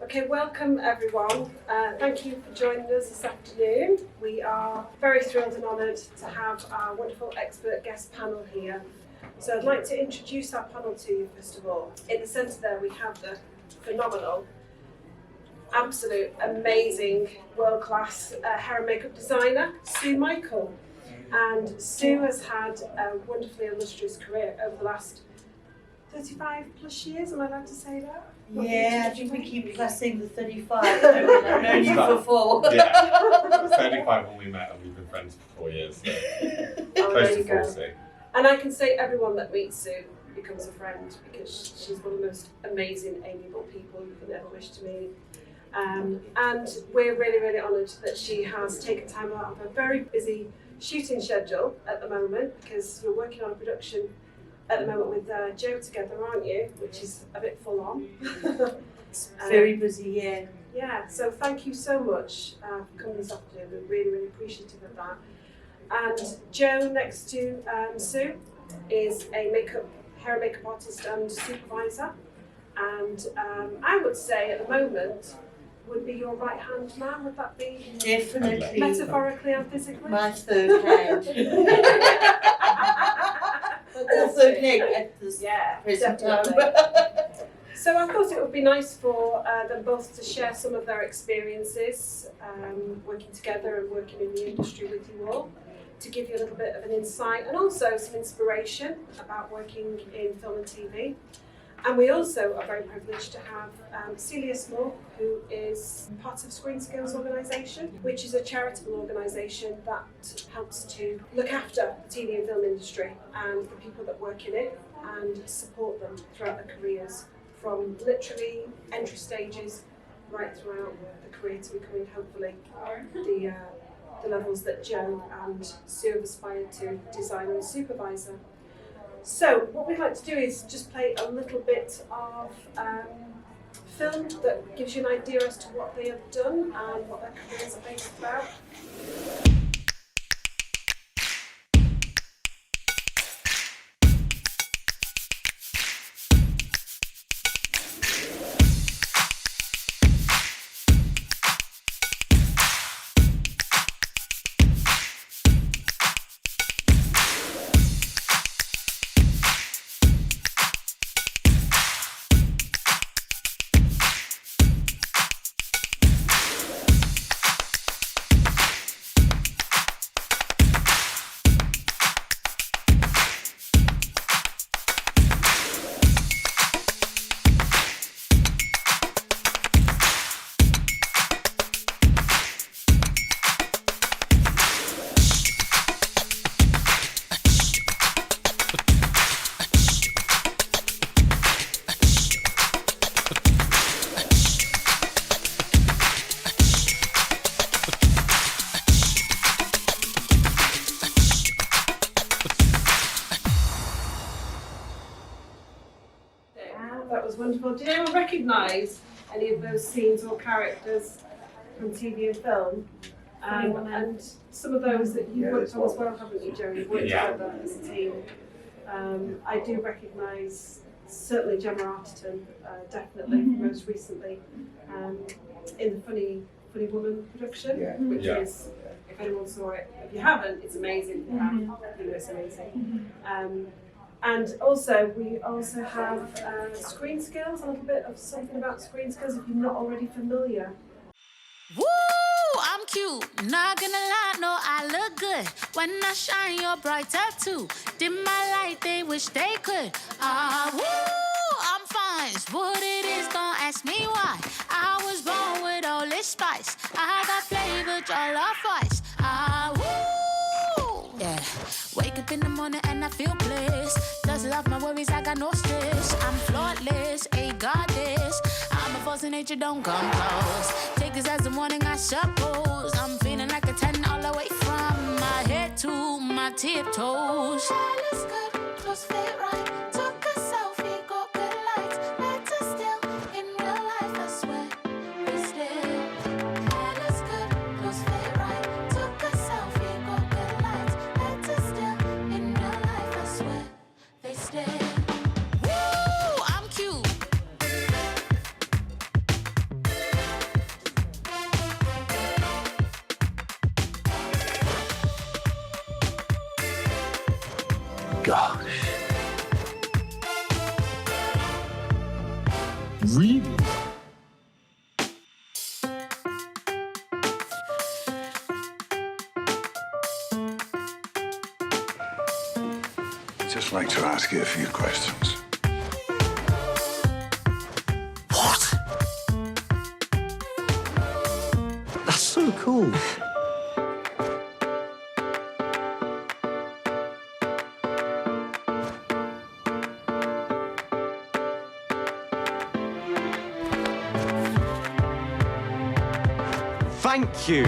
Okay, welcome everyone. Thank you for joining us this afternoon. We are very thrilled and honoured to have our wonderful expert guest panel here. So I'd like to introduce our panel to you first of all. In the centre there we have the phenomenal, absolute, amazing, world-class hair and makeup designer, Sue Michael. And Sue has had a wonderfully illustrious career over the last 35 plus years, am I allowed to say that? Yeah, I think we keep pressing the 35. I've known you for 4. Yeah, 35 when we met and we've been friends for 4 years. So close to 40. And I can say everyone that meets Sue becomes a friend because she's one of the most amazing, amiable people you can ever wish to meet. And we're really, really honoured that she has taken time out of a very busy shooting schedule at the moment because you're working on a production at the moment with Joe together, aren't you? Which is a bit full on. Very busy, yeah. Yeah, so thank you so much for coming this afternoon. We're really, really appreciative of that. And Joe, next to Sue, is a hair and makeup artist and supervisor. And I would say at the moment would be your right hand man. Would that be Definitely metaphorically and physically? my third hand. The third leg at this present time. So I thought it would be nice for them both to share some of their experiences working together and working in the industry with you all, to give you a little bit of an insight and also some inspiration about working in film and TV. And we also are very privileged to have Celia Small, who is part of ScreenSkills organisation, which is a charitable organisation that helps to look after the TV and film industry and the people that work in it and support them throughout their careers, from literally entry stages right throughout the career to becoming hopefully the levels that Joe and Sue have aspired to, designer and supervisor. So what we'd like to do is just play a little bit of film that gives you an idea as to what they have done and what their careers are based about. That was wonderful. Did anyone recognise any of those scenes or characters from TV and film? And some of those that you've worked on as well, haven't you, Joe? You've worked together as a team. I do recognise certainly Gemma Arterton, definitely, most recently, in the Funny Woman production, which is, if anyone saw it, if you haven't, it's amazing. If you have, you know it's amazing. And also, we also have ScreenSkills, a little bit of something about ScreenSkills if you're not already familiar. Woo, I'm cute, not gonna lie, no, I look good. When I shine, you're brighter too. Dim my light, they wish they could. Woo, I'm fine, it's what it is, don't ask me why. I was born with all this spice. I got flavor, jollof rice. Woo, yeah. Wake up in the morning and I feel bliss. Doesn't love my worries, I got no stress. I'm flawless, a goddess. I'm a force of nature, don't come close. Take this as a warning, I suppose. I'm feeling like a 10 all the way from my head to my tiptoes. All is good, clothes fit right. Took a selfie, got good lights. Better still, in real life, I swear, we still. All is good, clothes fit right. Took a selfie, got good lights. Better still, in real life, I swear, they stay. Woo, I'm cute. gosh. Really? I'd just like to ask you a few questions. What? That's so cool. Thank you.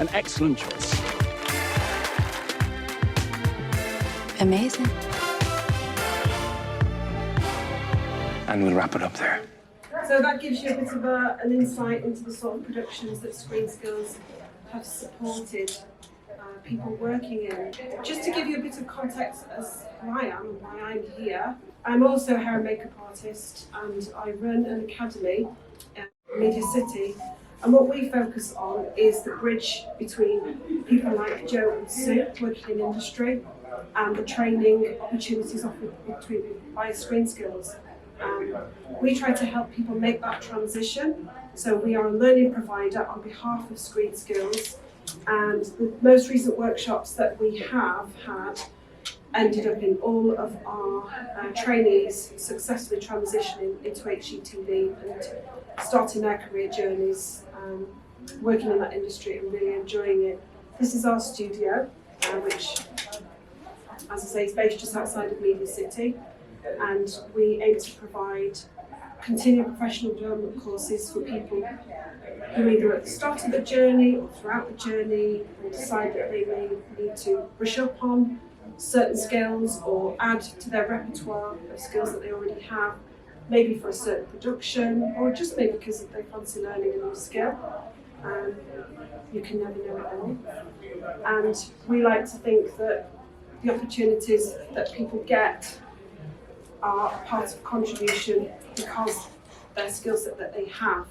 An excellent choice. Amazing. And we'll wrap it up there. So that gives you a bit of an insight into the sort of productions that ScreenSkills have supported people working in. Just to give you a bit of context as who I am and why I'm here, I'm also a hair and makeup artist and I run an academy in Media City. And what we focus on is the bridge between people like Joe and Sue working in industry and the training opportunities offered by ScreenSkills. We try to help people make that transition. So we are a learning provider on behalf of ScreenSkills, and the most recent workshops that we have had ended up in all of our trainees successfully transitioning into HETV and starting their career journeys, working in that industry and really enjoying it. This is our studio, which, as I say, is based just outside of Media City, and we aim to provide continuing professional development courses for people who either at the start of the journey or throughout the journey decide that they may need to brush up on certain skills or add to their repertoire of skills that they already have, maybe for a certain production or just maybe because they fancy learning a new skill. You can never know it all. And we like to think that the opportunities that people get are part of contribution because their skill set that they have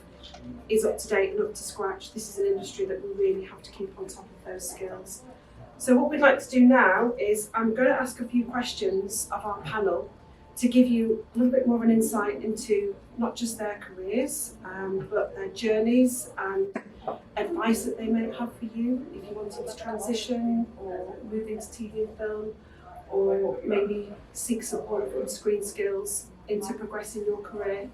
is up to date and up to scratch. This is an industry that we really have to keep on top of those skills. So what we'd like to do now is I'm going to ask a few questions of our panel to give you a little bit more of an insight into not just their careers, but their journeys and advice that they may have for you if you wanted to transition or move into TV and film, or maybe seek support from ScreenSkills into progressing your career.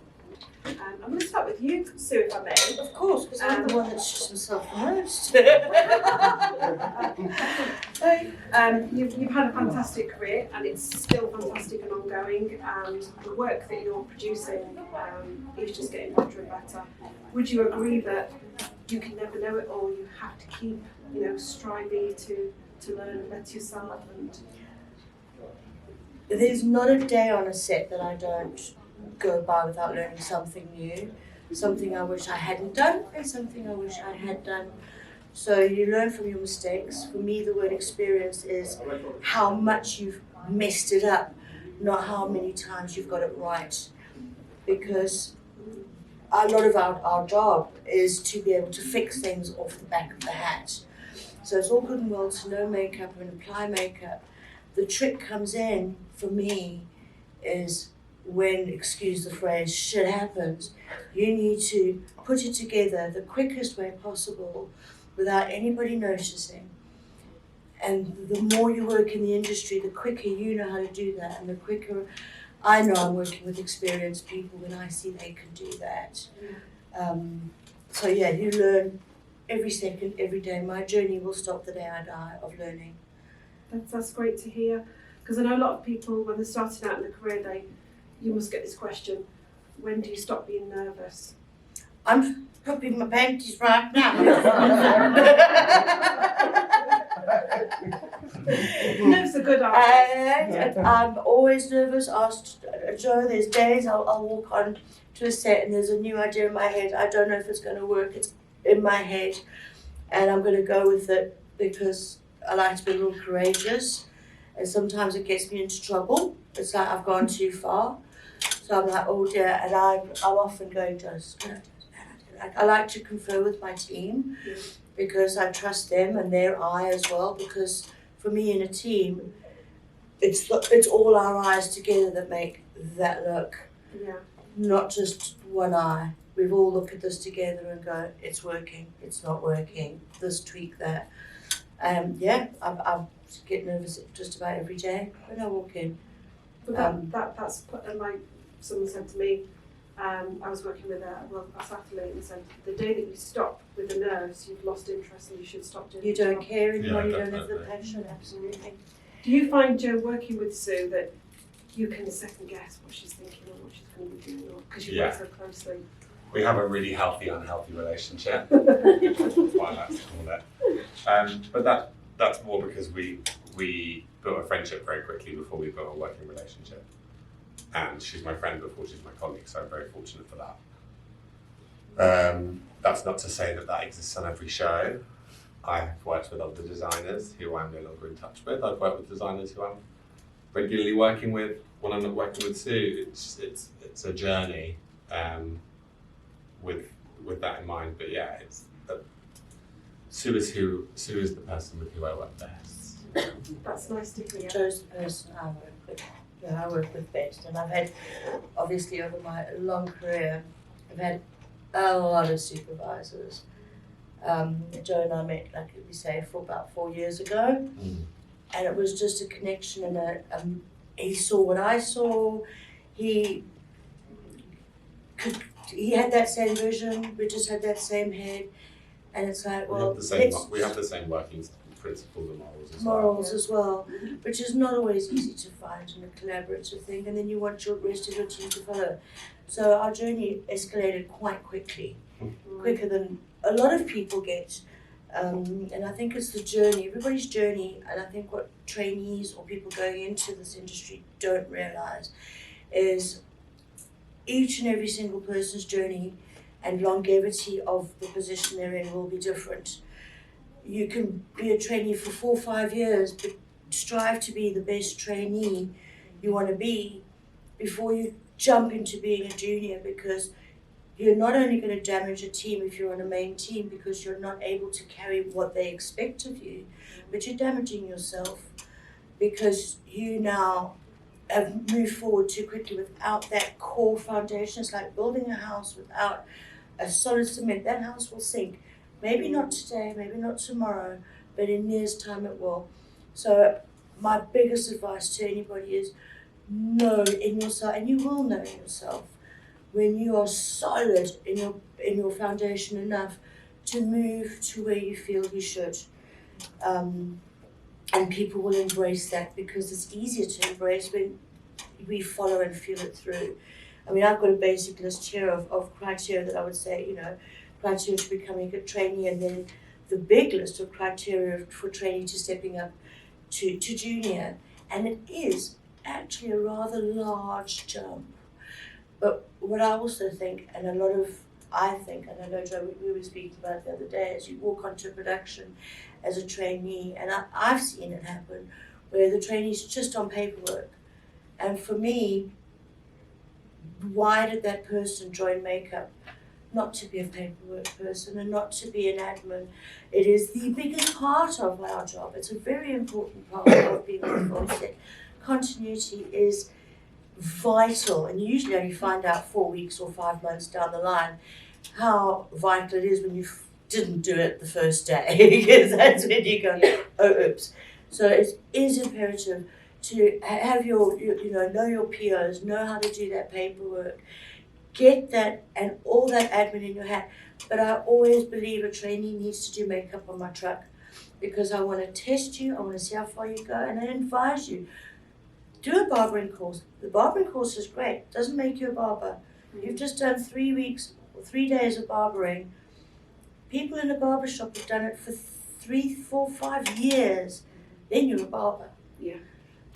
I'm going to start with you, Sue, if I may. Of course, because I'm the one that shoots himself the most. You've had a fantastic career and it's still fantastic and ongoing, and the work that you're producing is just getting better and better. Would you agree that you can never know it all? You have to keep, striving to learn and better yourself. And there's not a day on a set that I don't go by without learning something new, something I wish I hadn't done and something I wish I had done. So you learn from your mistakes. For me, the word experience is how much you've messed it up, not how many times you've got it right. Because a lot of our job is to be able to fix things off the back of the hat. So it's all good and well to know makeup and apply makeup. The trick comes in, for me, is when, excuse the phrase, shit happens. You need to put it together the quickest way possible without anybody noticing. And the more you work in the industry, the quicker you know how to do that, and the quicker I know I'm working with experienced people when I see they can do that. So yeah, you learn every second, every day. My journey will stop the day I die of learning. That's great to hear, because I know a lot of people, when they're starting out in a career, you must get this question: when do you stop being nervous? I'm pooping my panties right now. Nerves are good, aren't they? And I'm always nervous. Asked Joe, there's days I'll walk on to a set and there's a new idea in my head. I don't know if it's going to work. It's in my head, and I'm going to go with it because I like to be a little courageous. and sometimes it gets me into trouble. It's like I've gone too far. So I'm like, oh dear, and I'm often going, I like to confer with my team because I trust them and their eye as well, because for me in a team, it's all our eyes together that make that look, not just one eye. We've all looked at this together and go, it's working, it's not working, this tweak, that. I get nervous just about every day when I walk in. But that's like someone said to me, I was working with a world-class athlete and said, the day that you stop with the nerves, you've lost interest and you should stop doing it. You don't care anymore, you don't have the definitely. passion, absolutely. Do you find, Jo, working with Sue, that you can second guess what she's thinking or what she's going to be doing, or because you work so closely? We have a really healthy, unhealthy relationship. That's what I like to call it. But that's more because we built a friendship very quickly before we built a working relationship. And she's my friend before she's my colleague, so I'm very fortunate for that. That's not to say that exists on every show. I've worked with other designers who I'm no longer in touch with. I've worked with designers who I'm regularly working with. When I'm not working with Sue, it's a journey with that in mind. But yeah, Sue is the person with who I work best. That's nice to hear. Jo's the person I work with. Yeah, I work with best, and I've had, obviously over my long career, I've had a lot of supervisors. Jo and I met, like we say, for about 4 years ago, and it was just a connection, and he saw what I saw. He had that same vision. We just had that same head, and it's like, well, we have the same working principles and morals as well, which is not always easy to find in a collaborative thing, and then you want your rest of your team to follow. So our journey escalated quite quickly, quicker than a lot of people get, and I think it's the journey, everybody's journey, and I think what trainees or people going into this industry don't realise is each and every single person's journey and longevity of the position they're in will be different. You can be a trainee for 4 or 5 years, but strive to be the best trainee you want to be before you jump into being a junior, because you're not only going to damage a team if you're on a main team because you're not able to carry what they expect of you, but you're damaging yourself because you now have moved forward too quickly without that core foundation. It's like building a house without a solid cement. That house will sink. Maybe not today, maybe not tomorrow, but in years' time it will. So my biggest advice to anybody is know in yourself, and you will know in yourself, when you are solid in your foundation enough to move to where you feel you should. And people will embrace that because it's easier to embrace when we follow and feel it through. I mean, I've got a basic list here of criteria that I would say, criteria to becoming a trainee, and then the big list of criteria for trainee to stepping up to junior. And it is actually a rather large jump. But what I also think, and I think, and I know Jo, we were speaking about it the other day, as you walk onto production as a trainee, and I've seen it happen, where the trainee's just on paperwork. And for me, why did that person join makeup? Not to be a paperwork person and not to be an admin. It is the biggest part of our job. It's a very important part of being a film set. Continuity is vital, and you usually only find out 4 weeks or 5 months down the line how vital it is when you didn't do it the first day, because that's when you go, oh, oops. So it is imperative to have know your POs, know how to do that paperwork, get that and all that admin in your hand. But I always believe a trainee needs to do makeup on my truck, because I want to test you, I want to see how far you go, and I advise you. Do a barbering course. The barbering course is great. Doesn't make you a barber. You've just done 3 weeks or 3 days of barbering. People in a barber shop have done it for 3, 4, 5 years. Then you're a barber. Yeah.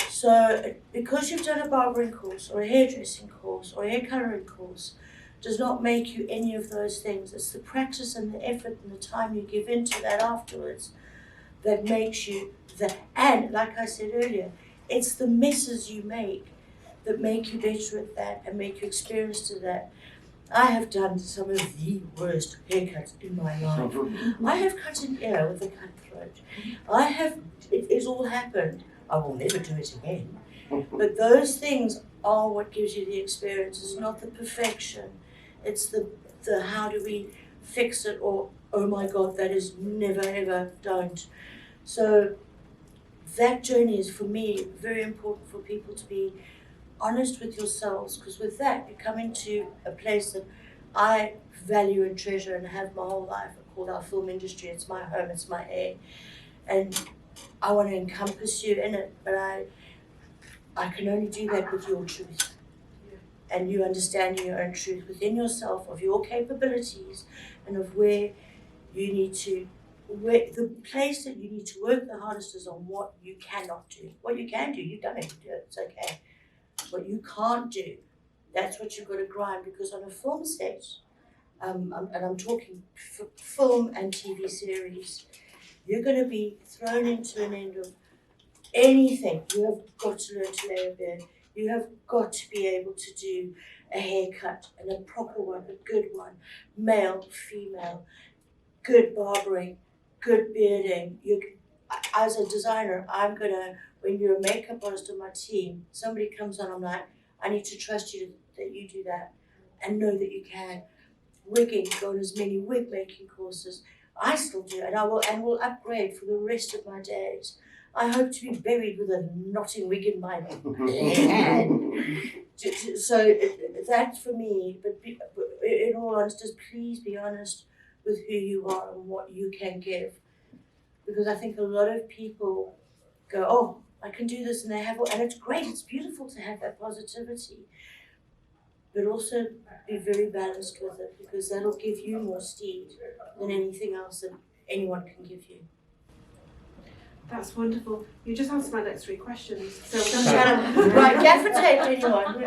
So because you've done a barbering course or a hairdressing course or a hair colouring course does not make you any of those things. It's the practice and the effort and the time you give into that afterwards that makes you that. And like I said earlier, it's the messes you make that make you better at that and make you experienced at that. I have done some of the worst haircuts in my life. I have cut an ear with a cut throat. It's all happened. I will never do it again. But those things are what gives you the experience. It's not the perfection. It's the how do we fix it, or oh my God, that is never ever, don't. So that journey is for me very important for people to be honest with yourselves, because with that you come into a place that I value and treasure and have my whole life. I call our film industry, it's my home, it's my air, and I want to encompass you in it, but I can only do that with your truth and you understanding your own truth within yourself, of your capabilities and of where you need to, where the place that you need to work the hardest is on what you cannot do. What you can do, you've done it, you do it, it's okay. What you can't do, that's what you've got to grind, because on a film set, and I'm talking film and TV series, you're going to be thrown into an end of anything. You have got to learn to lay a beard. You have got to be able to do a haircut, and a proper one, a good one, male, female, good barbering, good bearding. As a designer, I'm going to, when you're a makeup artist on my team, somebody comes on, I'm like, I need to trust you that you do that and know that you can. Wigging, go on as many wig making courses. I still do, and I will upgrade for the rest of my days. I hope to be buried with a knotting wig in my hand. So that's for me, but in all honesty, please be honest with who you are and what you can give. Because I think a lot of people go, oh, I can do this, and they have, and it's great, it's beautiful to have that positivity. But also be very balanced with it, because that'll give you more steed than anything else that anyone can give you. That's wonderful. You just answered my next 3 questions. So Right, gaffer tape anyone.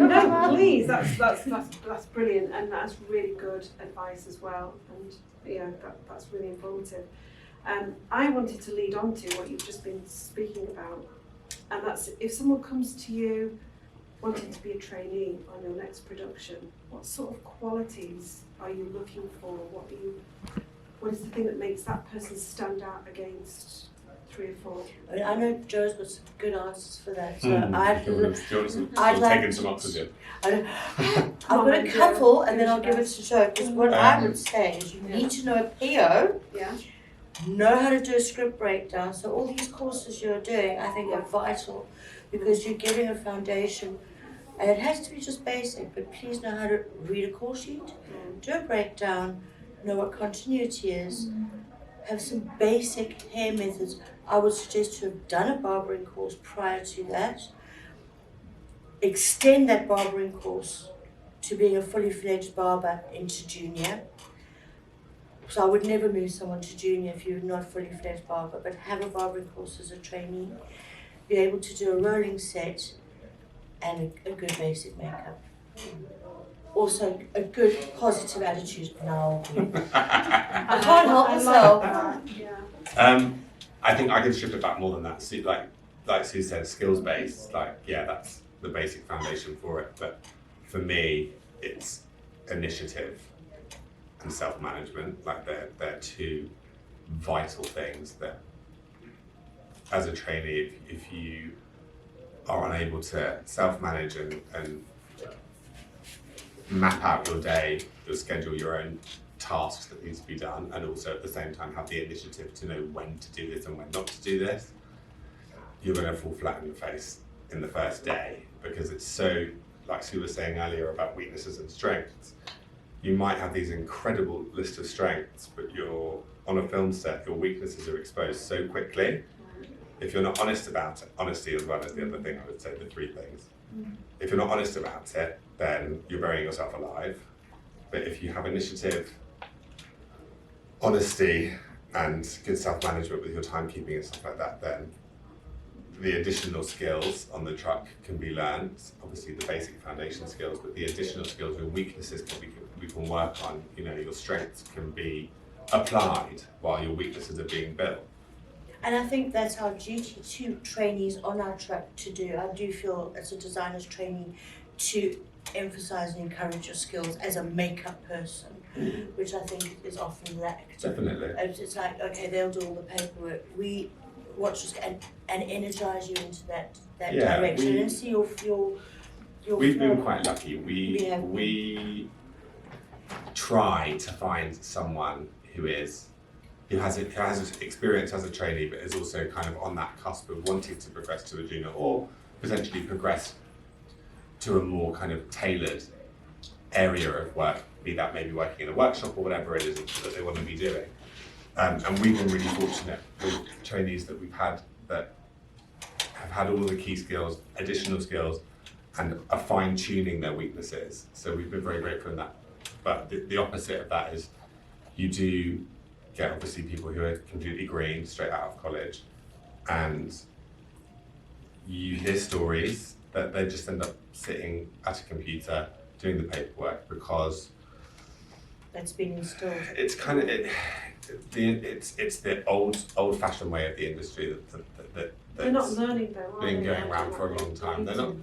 No, please. That's brilliant, and that's really good advice as well. And yeah, that's really informative. I wanted to lead on to what you've just been speaking about, and that's if someone comes to you wanting to be a trainee on your next production, what sort of qualities are you looking for? What is the thing that makes that person stand out against 3 or 4? I know Joe's got some good answers for that. So I'd like taking some oxygen. I've got a couple, and then I'll give it to Joe. Because what I would say is you need to know a PO. Yeah. Know how to do a script breakdown. So all these courses you're doing, I think, are vital, because you're getting a foundation, and it has to be just basic, but please know how to read a call sheet, do a breakdown, know what continuity is, have some basic hair methods. I would suggest to have done a barbering course prior to that, extend that barbering course to being a fully fledged barber into junior. So I would never move someone to junior if you're not a fully fledged barber, but have a barbering course as a trainee, be able to do a rolling set and a good basic makeup. Also a good positive attitude. No, I can't help myself. Yeah. I think I can strip it back more than that. So like Sue said, skills based, that's the basic foundation for it. But for me, it's initiative and self-management. They're 2 vital things that, as a trainee, if you are unable to self-manage and map out your day, you'll schedule your own tasks that need to be done, and also at the same time have the initiative to know when to do this and when not to do this, you're going to fall flat on your face in the first day, because it's so, like Sue was saying earlier about weaknesses and strengths. You might have these incredible list of strengths, but you're on a film set, your weaknesses are exposed so quickly. If you're not honest about it, honesty as well as the other thing, I would say the 3 things. If you're not honest about it, then you're burying yourself alive. But if you have initiative, honesty, and good self-management with your timekeeping and stuff like that, then the additional skills on the truck can be learned. Obviously the basic foundation skills, but the additional skills, your weaknesses we can work on. Your strengths can be applied while your weaknesses are being built. And I think that's our duty to trainees on our track to do. I do feel as a designer's trainee to emphasise and encourage your skills as a makeup person, which I think is often lacked. Definitely. It's like, okay, they'll do all the paperwork. We watch this and energise you into that Yeah, direction and see your We've flow. been quite lucky. We try to find someone who has experience as a trainee, but is also kind of on that cusp of wanting to progress to a junior or potentially progress to a more kind of tailored area of work, be that maybe working in a workshop or whatever it is that they want to be doing. And we've been really fortunate with trainees that we've had that have had all the key skills, additional skills, and are fine-tuning their weaknesses. So we've been very grateful in that. But the opposite of that is you do get obviously people who are completely green, straight out of college, and you hear stories that they just end up sitting at a computer doing the paperwork because That's been installed. it's kind of it's the old-fashioned way of the industry that's They're not learning though, are been they? going around for a long time. They're not.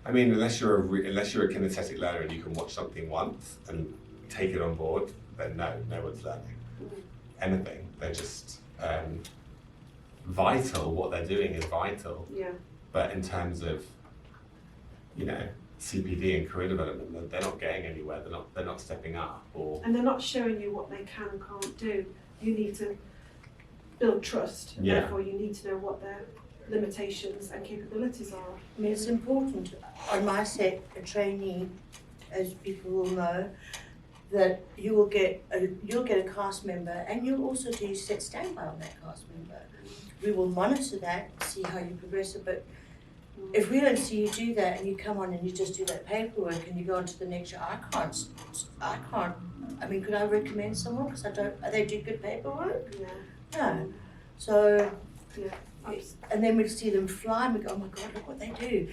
I mean, unless you're a kinesthetic learner and you can watch something once and take it on board, then no one's learning anything. They're just vital. What they're doing is vital. Yeah. But in terms of, CPD and career development, they're not getting anywhere. They're not stepping up. And they're not showing you what they can and can't do. You need to build trust. Yeah. Therefore, you need to know what their limitations and capabilities are. I mean, it's important on my set, a trainee, as people will know, that you'll get a cast member, and you'll also do set standby on that cast member. We will monitor that, see how you progress it, but if we don't see you do that and you come on and you just do that paperwork and you go on to the next year, I can't. I mean, could I recommend someone? Because they do good paperwork? Yeah. No. So, Yeah. and then we see them fly and we go, oh my God, look what they do.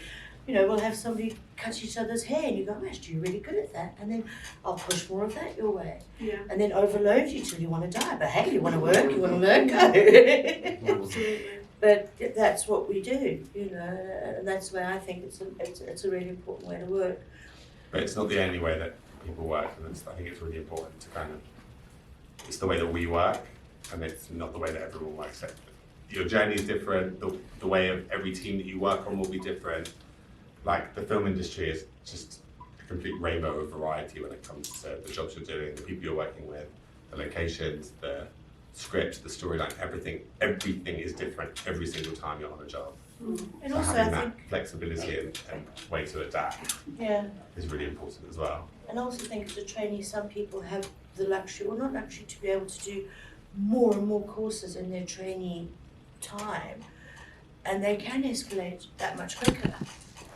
We'll have somebody cut each other's hair and you go, Ash, you're really good at that. And then I'll push more of that your way. Yeah. And then overload you till you want to die. But hey, you want to work, you want to learn, go. Absolutely. But that's what we do, and that's where I think it's a really important way to work. But it's not the only way that people work, and I think it's really important to it's the way that we work, and it's not the way that everyone works. Your journey is different, the way of every team that you work on will be different. Like the film industry is just a complete rainbow of variety when it comes to the jobs you're doing, the people you're working with, the locations, the script, the storyline, everything is different every single time you're on a job. And So also, having I that think, flexibility and way to adapt is really important as well. and I also think as a trainee, some people have the luxury, or not luxury, to be able to do more and more courses in their trainee time, and they can escalate that much quicker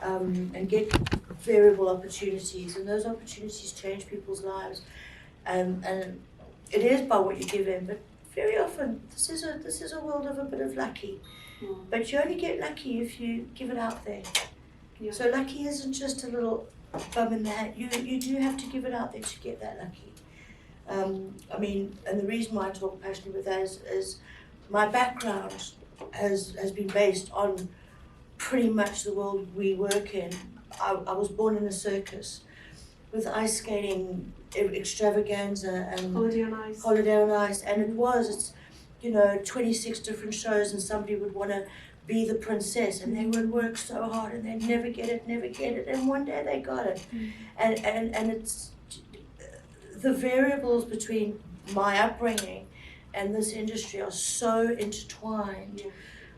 and get variable opportunities, and those opportunities change people's lives, and it is by what you give in, but very often this is a world of a bit of lucky, but you only get lucky if you give it out there. Yeah. So lucky isn't just a little bum in the hat. You do have to give it out there to get that lucky. I mean, and the reason why I talk passionately with that is my background has been based on pretty much the world we work in. I was born in a circus with ice skating extravaganza and Holiday on Ice. Holiday on Ice, and it's 26 different shows, and somebody would want to be the princess, and they would work so hard and they'd never get it, and one day they got it. And it's the variables between my upbringing and this industry are so intertwined.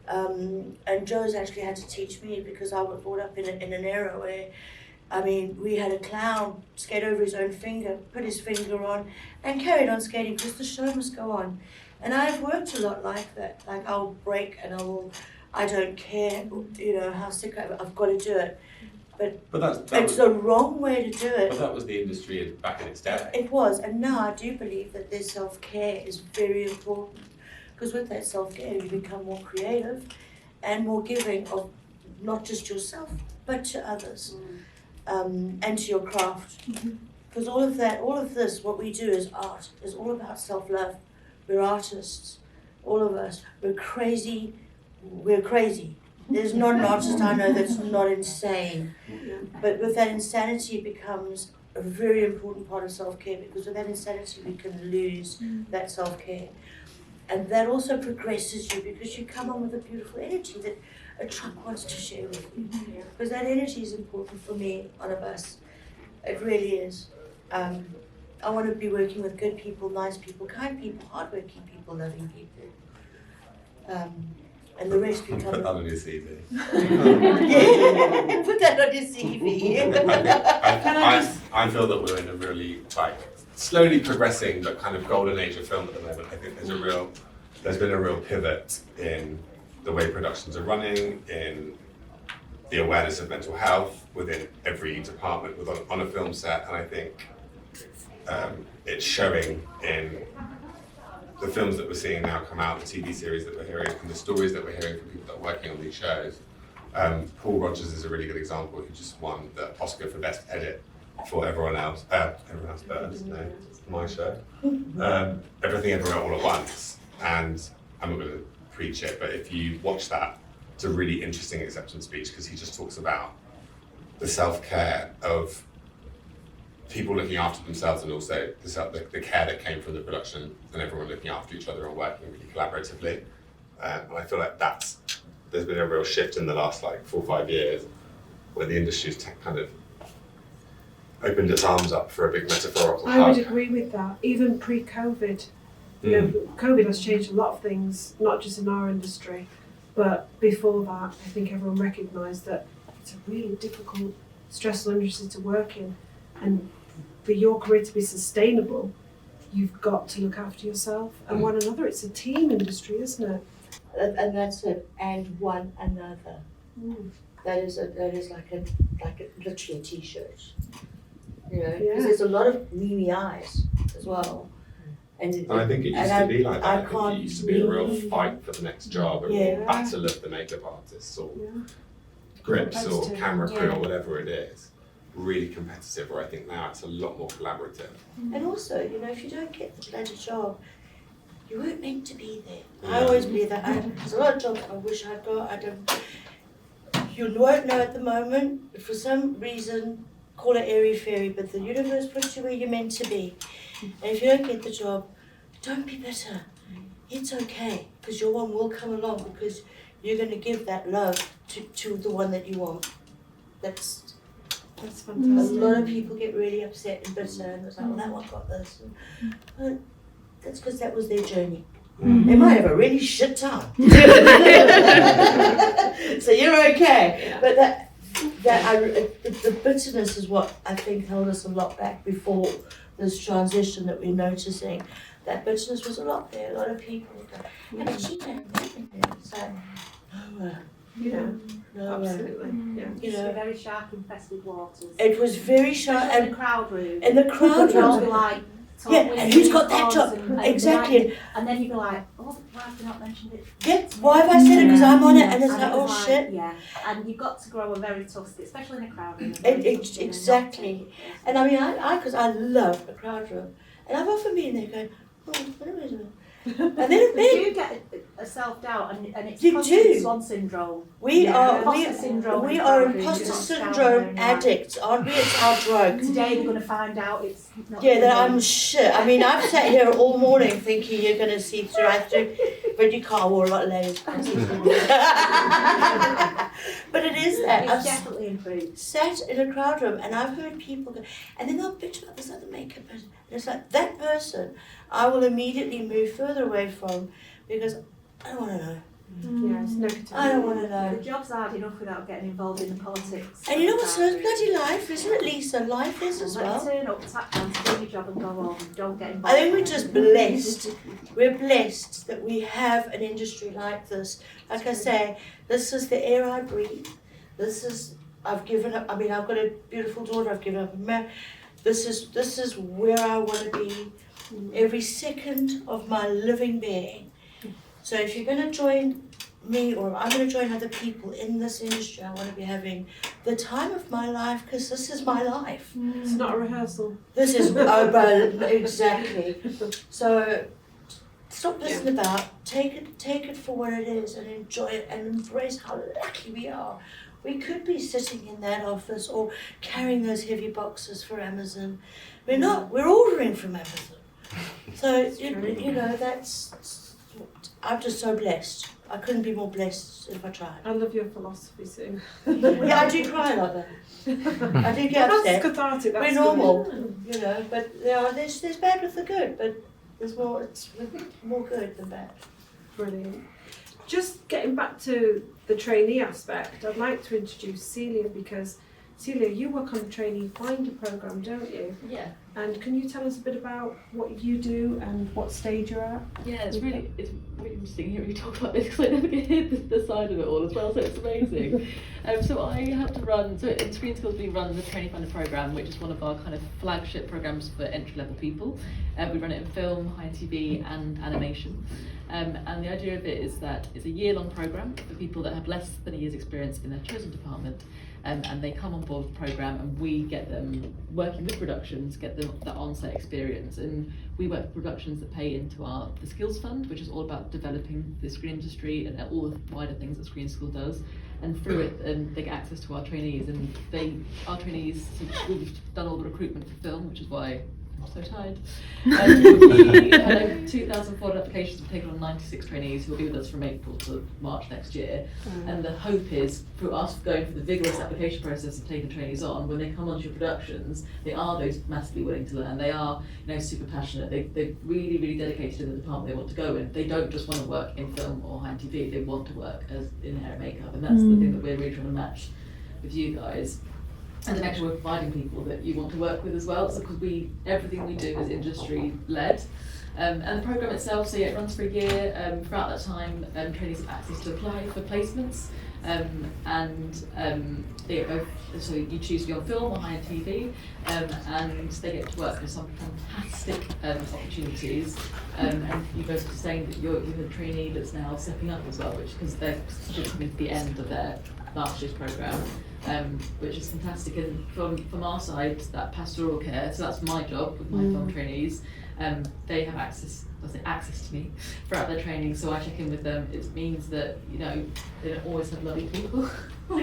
And Joe's actually had to teach me, because I was brought up in an era where, we had a clown skate over his own finger, put his finger on, and carried on skating because the show must go on. And I've worked a lot like that. Like, I'll break and I don't care, how sick I've got to do it. But it's the wrong way to do it. But that was the industry back in its day. It was, and now I do believe that their self-care is very important, because with that self-care you become more creative and more giving of not just yourself but to others, and to your craft. Because all of this, what we do is art, is all about self-love. We're artists. all of us, we're crazy. There's not an artist I know that's not insane. But with that insanity, it becomes a very important part of self-care, because with that insanity, we can lose that self-care. And that also progresses you, because you come on with a beautiful energy that a truck wants to share with you. Because that energy is important for me on a bus. It really is. I want to be working with good people, nice people, kind people, hardworking people, loving people. And the rest Put becomes... that on your CV. Yeah, put that on your CV. I feel that we're in a really slowly progressing but kind of golden age of film at the moment. I think there's been a real pivot in the way productions are running, in the awareness of mental health within every department on a film set, and I think it's showing in the films that we're seeing now come out, the TV series that we're hearing, and the stories that we're hearing from people that are working on these shows. Paul Rogers is a really good example, who just won the Oscar for Best Edit for Everyone Else Burns, no, it's my show. Everything Everywhere All at Once. And I'm not going to preach it, but if you watch that, it's a really interesting acceptance speech, because he just talks about the self-care of people looking after themselves, and also the care that came from the production and everyone looking after each other and working really collaboratively. And I feel like there's been a real shift in the last 4 or 5 years, where the industry's kind of opened its arms up for a big metaphorical hug. I would agree with that, even pre-COVID. You know, COVID has changed a lot of things, not just in our industry, but before that, I think everyone recognised that it's a really difficult, stressful industry to work in, and for your career to be sustainable, you've got to look after yourself and one another. It's a team industry, isn't it? And that's it. And one another. That is like literally a T-shirt. You know, because there's a lot of meanie eyes as well. And I think it used to be like that. I I think can't it used to be a real fight for the next job, a real battle of the makeup artists, or grips, or camera crew, or whatever it is. Really competitive, where I think now it's a lot more collaborative. And also, you know, if you don't get the bloody job, you weren't meant to be there. I always believe that. There's a lot of jobs I wish I'd got. I don't. You won't know at the moment, but for some reason, call it airy-fairy, but the universe puts you where you're meant to be. And if you don't get the job, don't be bitter. It's okay, because your one will come along, because you're going to give that love to the one that you want. That's fantastic. A lot of people get really upset and bitter, and it's like, well, that one got this. But that's because that was their journey. They might have a really shit time. So you're okay. But the bitterness is what I think held us a lot back before this transition that we're noticing. That bitterness was a lot there. A lot of people go, and she don't it's like, nowhere. Absolutely. Yeah. You know, very shark infested waters. it was very sharp. Especially in the crowd room. In the crowd room. Like, and who's got that job? Exactly. And then you'd be like, oh, why have you not mentioned it? Yeah, why have I said it? Because I'm on it, and it's like, oh shit. Yeah, and you've got to grow a very tough skin, especially in a crowd room. Exactly. And I mean, because I love a crowd room, and I've often been there going, oh, what am I doing? And then you do get a self-doubt, and it's you constant do. swan syndrome. We are imposter syndrome addicts, aren't we? It's our drug. Today they're going to find out it's not. Yeah, that I'm shit. I mean, I've sat here all morning thinking you're going to see right through, but you can't. I wore a lot of layers. But it is that. It's definitely improved. Sat in a crowd room, and I've heard people go, and then they'll bitch about this other makeup person. And it's like, that person I will immediately move further away from, because I don't want to know. Yeah, it's negative. I don't want to know. The job's hard enough without getting involved in the politics. And you know what's so bloody life, isn't it, Lisa? Life is as well. Turn up, tap down, do your job and go home. Don't get involved. I think we're just blessed. We're blessed that we have an industry like this. Like I say, this is the air I breathe. I've given up. I mean, I've got a beautiful daughter. I've given up a marriage. This is where I want to be every second of my living being. So if you're going to join me, or I'm going to join other people in this industry, I want to be having the time of my life, because this is my life. It's not a rehearsal. This is exactly. So Stop pissing about. Take it for what it is and enjoy it and embrace how lucky we are. We could be sitting in that office or carrying those heavy boxes for Amazon. We're not. We're ordering from Amazon. So you know that's. I'm just so blessed. I couldn't be more blessed if I tried. I love your philosophy, Sue. Yeah, I do cry a lot though. I do get Well, upset. that's cathartic. That's We're normal, you know. But there's bad with the good, but there's more. It's more good than bad. Brilliant. Just getting back to the trainee aspect, I'd like to introduce Celia because Celia, you work on the trainee finder programme, don't you? Yeah, And can you tell us a bit about what you do and what stage you're at? yeah, it's really interesting hearing you talk about this because I never get to hear the side of it all as well, so it's amazing. So I have to run, so in ScreenSkills we run the Trainee Finder programme, which is one of our kind of flagship programmes for entry-level people. We run it in film, HETV and animation. And the idea of it is that it's a year-long programme for people that have less than a year's experience in their chosen department. And they come on board the programme and we get them working with productions, get them that on-set experience. And we work with productions that pay into the Skills Fund, which is all about developing the screen industry and all the wider things that ScreenSkills does. And through it, they get access to our trainees. And our trainees, so we've done all the recruitment for film, which is why I'm so tired. We had over 2,400 applications. We've taken on 96 trainees who will be with us from April to March next year. And the hope is, through us going through the vigorous application process of taking trainees on, when they come onto your productions, they are those massively willing to learn. They are, super passionate. They're really, really dedicated in the department they want to go in. They don't just want to work in film or high TV. They want to work in hair and makeup, and that's the thing that we're really trying to match with you guys. And then actually we're providing people that you want to work with as well, so because everything we do is industry led. And the programme itself, so it runs for a year. Throughout that time, trainees have access to apply for placements, they get both. So you choose to be on film or high end TV, and they get to work with some fantastic opportunities. And you both were saying that you're a trainee that's now stepping up as well, which because they're just coming to the end of their last year's programme. Which is fantastic, and from our side, that pastoral care, so that's my job with my film trainees. They have access to me throughout their training, so I check in with them. It means that they don't always have lovely people,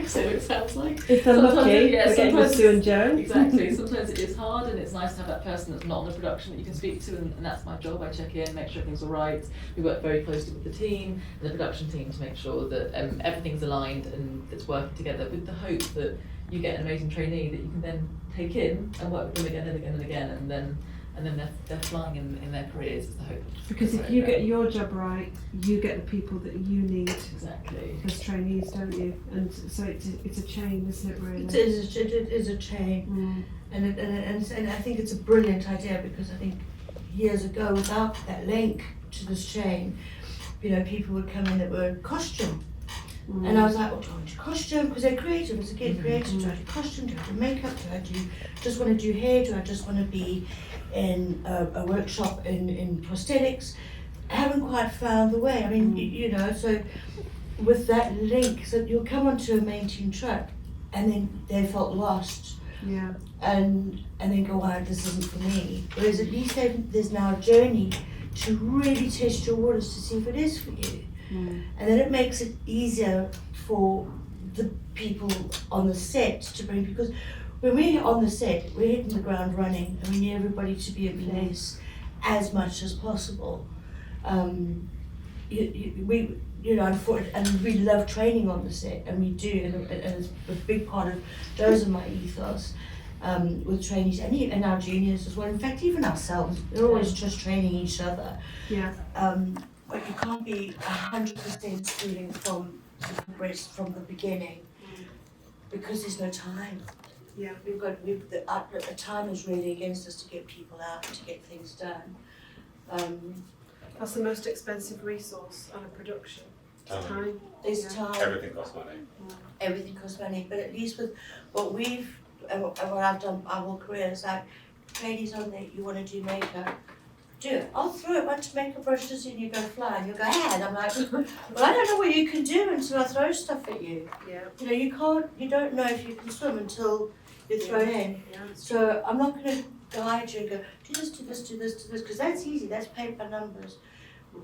so it sounds like. If they're lucky, they're getting with Sue and Joe. Exactly. Sometimes it is hard, and it's nice to have that person that's not on the production that you can speak to, and that's my job. I check in, make sure everything's all right. We work very closely with the team and the production team to make sure that everything's aligned and it's working together, with the hope that you get an amazing trainee that you can then take in and work with them again and again and again, and then they're flying in their careers, is the hope. Because if you get your job right, you get the people that you need. Exactly. As trainees, don't you? And so it's a chain, isn't it, really? It is a chain. And I think it's a brilliant idea, because I think years ago, without that link to this chain, people would come in that were costume. And I was like, well, do I do costume? Because they're creative. As a kid, creative. Do I do costume? Do I do makeup? Do I just want to do hair? Do I just want to be in a workshop in prosthetics? I haven't quite found the way. I mean, so with that link, so you'll come onto a main team truck, and then they felt lost. Yeah. And then go, wow, this isn't for me. Whereas at least there's now a journey to really test your waters to see if it is for you. And then it makes it easier for the people on the set to bring, because when we're on the set, we're hitting the ground running, and we need everybody to be in place as much as possible. And we love training on the set, and we do, and it's a big part of those are my ethos. With trainees and our juniors as well. In fact, even ourselves, we're always just training each other. Yeah. But you can't be 100% schooling from the beginning, because there's no time. Yeah. The time is really against us to get people out, to get things done. That's the most expensive resource on a production. Time. There's time. Everything costs money. Everything costs money, but at least with what we've and what I've done my whole career is like, ladies on there, you want to do makeup, do it. I'll throw a bunch of makeup brushes in, you're going to fly, and you'll go, hey, and I'm like, well, I don't know what you can do until I throw stuff at you. Yeah. You don't know if you can swim until you're thrown in. Yeah. So I'm not going to guide you and go, do this, do this, do this, do this, because that's easy, that's paid by numbers.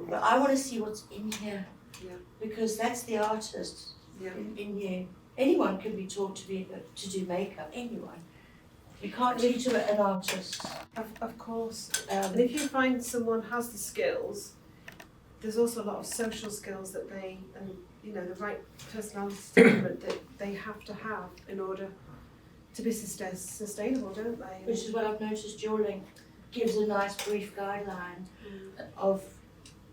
But I want to see what's in here. Yeah. Because that's the artist Yeah. in you. Anyone can be taught to do makeup, anyone. You can't teach an artist. Of course. And if you find someone has the skills, there's also a lot of social skills that they, and you know, the right personality development that they have to have in order to be sustainable, don't they? Which is what I've noticed your link gives a nice brief guideline of.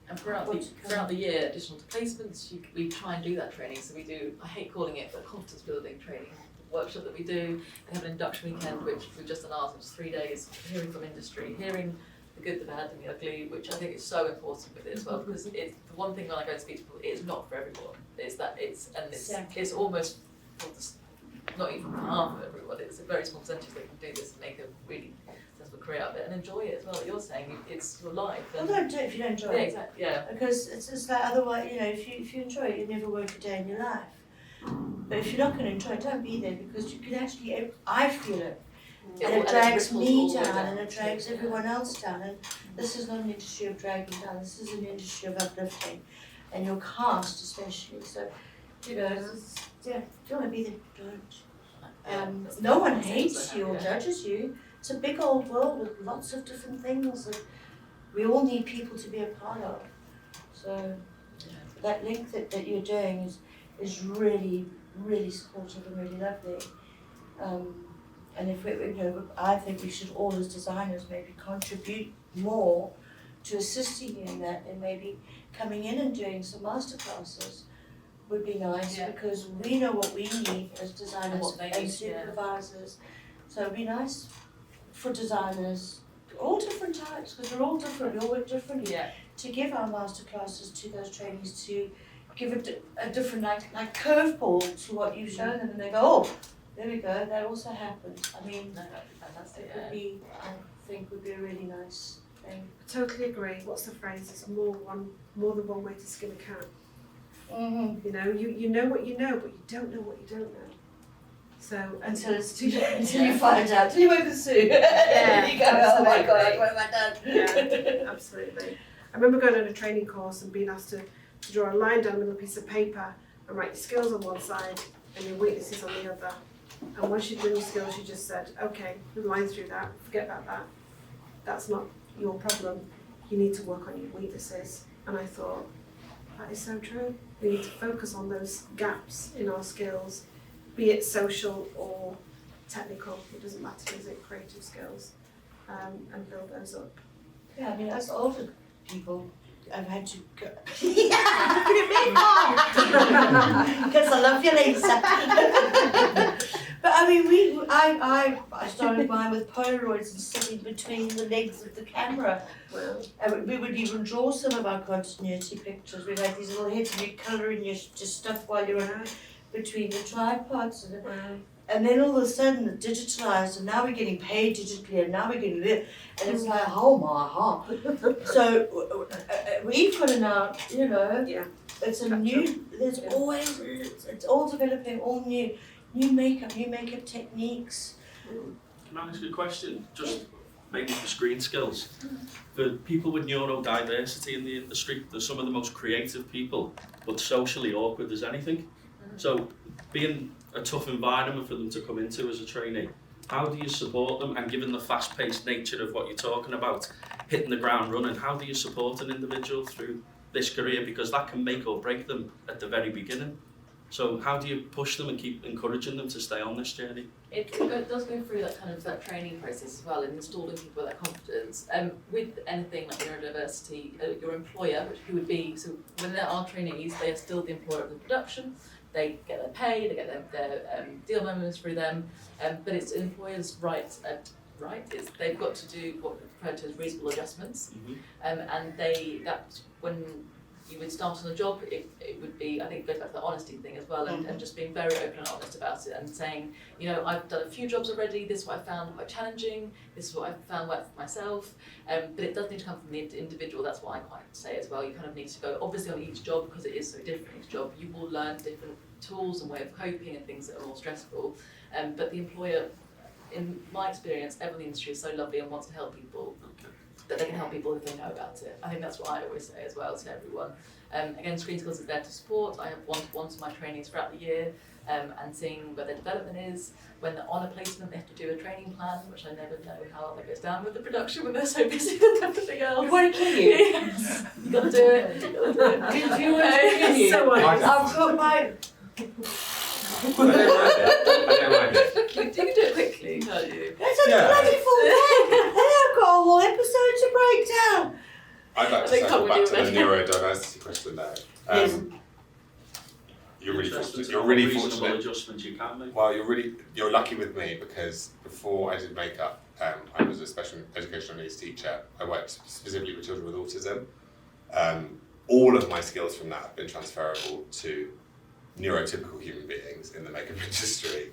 And throughout the year, additional to placements, we try and do that training. So we do, I hate calling it, but confidence building training workshop that we do. We have an induction weekend, which we've just done ours, which is 3 days, hearing from industry, hearing the good, the bad, and the ugly, which I think is so important with it as well, because it's the one thing when I go and speak to people, it's not for everyone. It's almost not even for half of everyone. It's a very small percentage that can do this and make a really successful career out of it and enjoy it as well. Like you're saying, it's your life. Well, don't do it if you don't enjoy it. Exactly. Yeah. Because it's just like otherwise, you know, if you enjoy it, you never work a day in your life. But if you're not going to enjoy it, don't be there, because you can actually, I feel it. And it drags me down and it drags everyone else down. And this is not an industry of dragging down, this is an industry of uplifting. And your cast especially. So, you know, yeah, if you want to be there, don't. No one hates you or judges you. It's a big old world with lots of different things that we all need people to be a part of. So that link that you're doing is really, really supportive and really lovely. And if we, you know, I think we should all as designers maybe contribute more to assisting you in that, and maybe coming in and doing some masterclasses would be nice, because we know what we need as designers and supervisors. So it'd be nice for designers, all different types, because we're all different, we all work differently, to give our masterclasses to those trainees, to give a different like curveball to what you've shown them, and they go, oh, there we go, that also happens. I mean, Fantastic. it would be, I think, would be a really nice thing. I totally agree. What's the phrase? It's more than one way to skin a cat. Mm-hmm. You know, you know what you know, but you don't know what you don't know. So Until it's too late, until you find out, until you work with Sue. Yeah, you go, oh my God, absolutely. what have I done? Yeah, absolutely. I remember going on a training course and being asked to draw a line down a little piece of paper and write your skills on one side and your weaknesses on the other. And once you'd done your skills, you just said, okay, we line through that, forget about that. That's not your problem. You need to work on your weaknesses. And I thought, that is so true. We need to focus on those gaps in our skills, be it social or technical, it doesn't matter, is it, creative skills, and build those up. Yeah, I mean, as older people, I've had to go. Yeah, look at me. Because I love you, Lisa. But I mean, I started mine with Polaroids and sitting between the legs of the camera. Wow. And we would even draw some of our continuity pictures. We'd have these little heads and you'd colour in your stuff while you're between the tripods. And then all of a sudden it digitalised, and now we're getting paid digitally, and now we're getting this, and it's like, oh my heart. So we've got to now, you know, it's a new, there's always, it's all developing, all new makeup techniques. Can I ask you a question? Just maybe for ScreenSkills. For people with neurodiversity in the industry, they're some of the most creative people, but socially awkward as anything. So being a tough environment for them to come into as a trainee, how do you support them? And given the fast-paced nature of what you're talking about, hitting the ground running, how do you support an individual through this career? Because that can make or break them at the very beginning. So how do you push them and keep encouraging them to stay on this journey? It does go through that kind of that training process as well, and installing people with that confidence. With anything like neurodiversity, your employer, who would be, so when there are trainees, they are still the employer of the production. They get their pay, they get their deal members through them, but it's an employer's right. They've got to do what we refer to as reasonable adjustments, and that's when you would start on a job. It would be, I think it goes back to the honesty thing as well, and just being very open and honest about it, and saying, you know, I've done a few jobs already, this is what I found quite challenging, this is what I found worked for myself, but it does need to come from the individual. That's what I quite say as well. You kind of need to go, obviously on each job, because it is so different, each job, you will learn different tools and way of coping and things that are more stressful, but the employer, in my experience, everyone in the industry is so lovely and wants to help people. that they can help people if they know about it. I think that's what I always say as well to everyone. Again, ScreenSkills is there to support. I have one-to-ones with my trainees throughout the year, and seeing where their development is. When they're on a placement, they have to do a training plan, which I never know how that goes down with the production when they're so busy with everything else. You want to kill you? Yes. You gotta do it. You gotta do it. Do you want to kill you? So I've got my... I don't mind it. You can do it quickly, can't you? That's a bloody full day! And I've got a whole episode to break down! I'd like to They circle come back with to you, the mate. neurodiversity question though. Yes. You're really Interested to you're know really what reasonable fortunate. adjustments you can make. Well, you're lucky with me because before I did makeup, I was a special educational needs teacher. I worked specifically with children with autism. All of my skills from that have been transferable to neurotypical human beings in the makeup industry.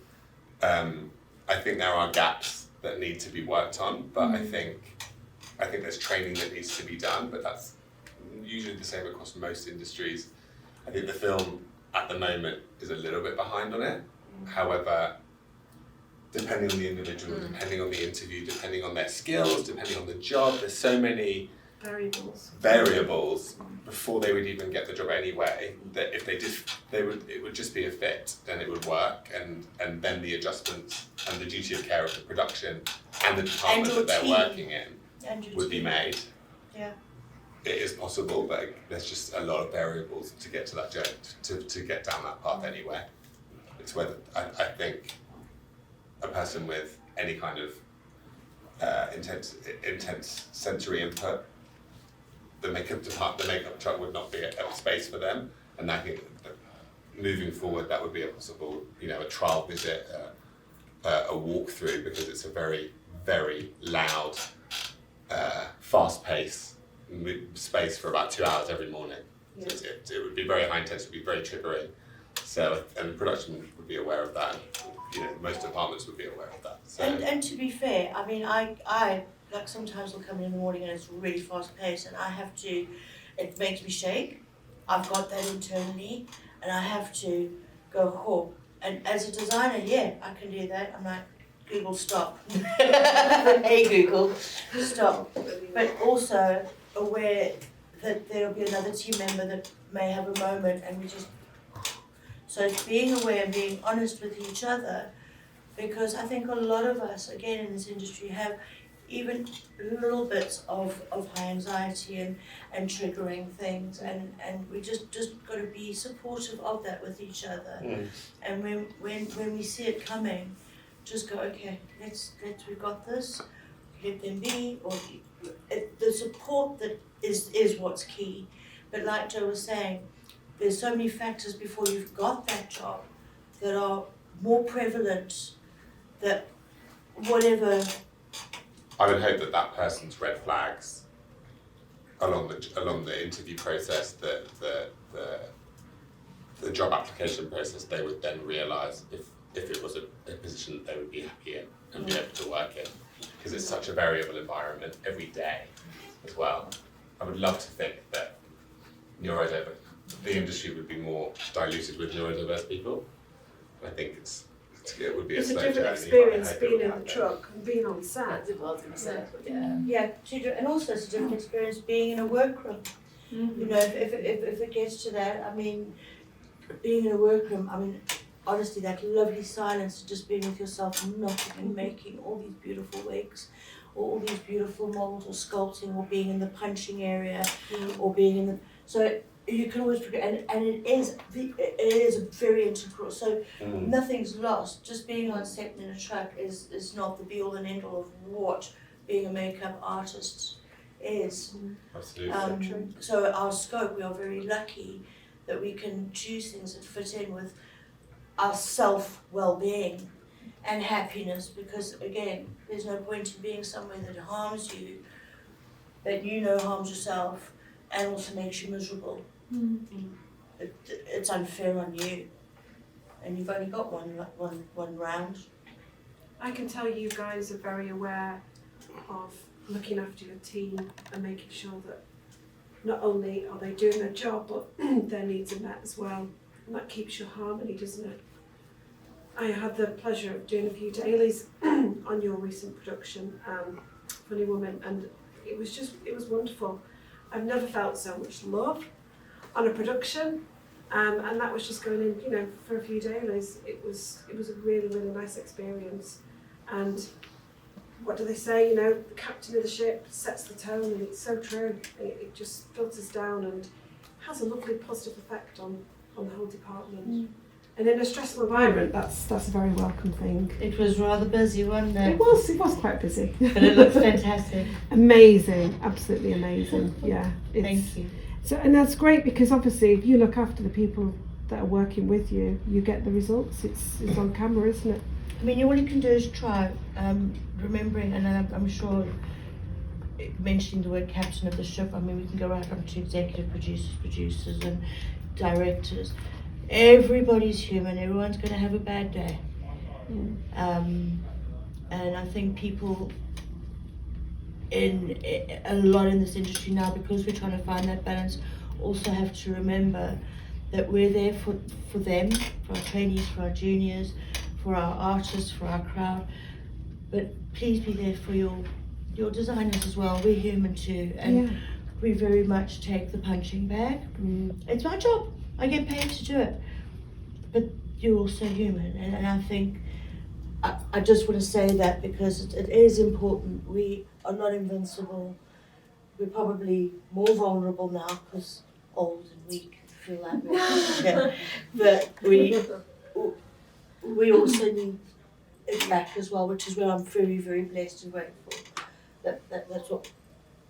I think there are gaps that need to be worked on, but I think there's training that needs to be done, but that's usually the same across most industries. I think the film at the moment is a little bit behind on it. However, depending on the individual, depending on the interview, depending on their skills, depending on the job, there's so many variables before they would even get the job anyway, that if they did, it would just be a fit and it would work, and then the adjustments and the duty of care of the production and the department that they're working in would be made. Yeah. It is possible, but there's just a lot of variables to get to that journey, to get down that path anyway. It's whether I think a person with any kind of intense sensory input, the makeup truck would not be a space for them, and I think that moving forward that would be a possible, a trial visit, a walkthrough, because it's a very, very loud, fast-paced space for about 2 hours every morning. Yeah. So it would be very high intense, it would be very triggering. So, and the production would be aware of that. Most departments would be aware of that. So. And to be fair, I mean, I like sometimes I'll come in the morning and it's really fast paced, and I have to, it makes me shake. I've got that internally, and I have to go, oh. And as a designer, yeah, I can do that. I'm like, Google, stop. Hey Google, stop. But also aware that there'll be another team member that may have a moment, and we just, so it's being aware and being honest with each other, because I think a lot of us, again in this industry, have even little bits of high anxiety and triggering things, and we just got to be supportive of that with each other. And when we see it coming, just go, okay, let's we've got this, let them be, or the support that is what's key. But like Joe was saying, there's so many factors before you've got that job that are more prevalent, that whatever. I would hope that person's red flags along the interview process, the job application process, they would then realise if it was a position that they would be happy in and be able to work in, because it's such a variable environment every day as well. I would love to think that the industry would be more diluted with neurodiverse people. I think it would be it's a slow a different journey, experience but I hope it being will in the happen. truck and being on set. That's what I was going to say, but yeah. Yeah, and also it's a different experience being in a workroom. Mm-hmm. You know, if it gets to that, I mean, being in a workroom, I mean, honestly, that lovely silence, just being with yourself, nothing, and making all these beautiful wigs, or all these beautiful molds, or sculpting, or being in the punching area, or being in the, so you can always forget, and it is very integral, so nothing's lost. Just being on set in a truck is not the be all and end all of what being a makeup artist is. Absolutely. So our scope, we are very lucky that we can choose things that fit in with our self-well-being and happiness, because again, there's no point in being somewhere that harms you, that harms yourself, and also makes you miserable. It's unfair on you, and you've only got one round. I can tell you guys are very aware of looking after your team and making sure that not only are they doing their job, but their needs are met as well. And that keeps your harmony, doesn't it? I had the pleasure of doing a few dailies on your recent production, Funny Woman, and it was wonderful. I've never felt so much love on a production, and that was just going in, you know, for a few dailies. It was a really, really nice experience. And what do they say? You know, the captain of the ship sets the tone, and it's so true. It just filters down and has a lovely positive effect on the whole department. And in a stressful environment, that's a very welcome thing. It was rather busy, wasn't it? It was quite busy. But it looked fantastic. Amazing, absolutely amazing. Yeah. Thank you. So, and that's great because obviously if you look after the people that are working with you, you get the results. It's on camera, isn't it? I mean, all you can do is try, remembering, and I'm sure mentioning the word captain of the ship, I mean, we can go right up to executive producers and directors. Everybody's human, everyone's going to have a bad day. And I think people a lot in this industry now, because we're trying to find that balance, also have to remember that we're there for them, for our trainees, for our juniors, for our artists, for our crowd. But please be there for your designers as well. We're human too, and we very much take the punching bag. It's my job. I get paid to do it, but you're also human, and I think I just want to say that because it is important. We are not invincible. We're probably more vulnerable now because old and weak, feel that way. But we also need it back as well, which is where I'm very, very blessed and grateful. That's what